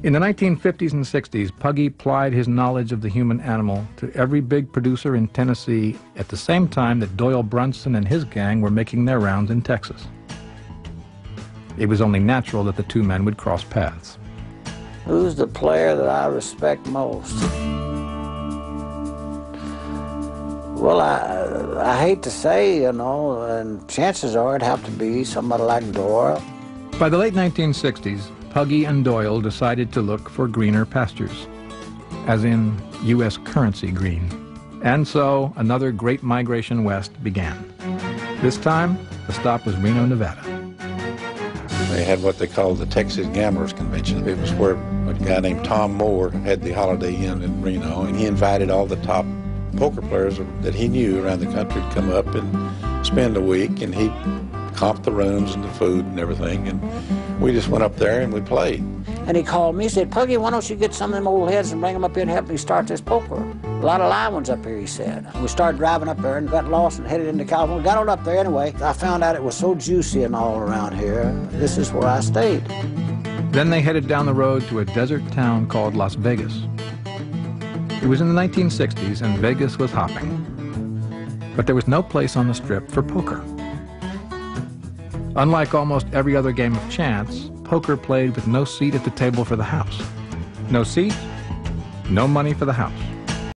In the 1950s and 60s, Puggy plied his knowledge of the human animal to every big producer in Tennessee at the same time that Doyle Brunson and his gang were making their rounds in Texas. It was only natural that the two men would cross paths. Who's the player that I respect most? Well, I hate to say, you know, and chances are it'd have to be somebody like Doyle. By the late 1960s, Puggy and Doyle decided to look for greener pastures, as in U.S. currency green. And so another great migration west began. This time, the stop was Reno, Nevada. They had what they called the Texas Gamblers Convention. It was where a guy named Tom Moore had the Holiday Inn in Reno, and he invited all the top poker players that he knew around the country to come up and spend a week, and he comped the rooms and the food and everything, and we just went up there and we played. And he called me, he said, Puggy, why don't you get some of them old heads and bring them up here and help me start this poker? A lot of live ones up here, he said. We started driving up there and got lost and headed into California. Got on up there anyway. I found out it was so juicy and all around here. This is where I stayed. Then they headed down the road to a desert town called Las Vegas. It was in the 1960s and Vegas was hopping. But there was no place on the Strip for poker. Unlike almost every other game of chance, poker played with no seat at the table for the house. No seat, no money for the house.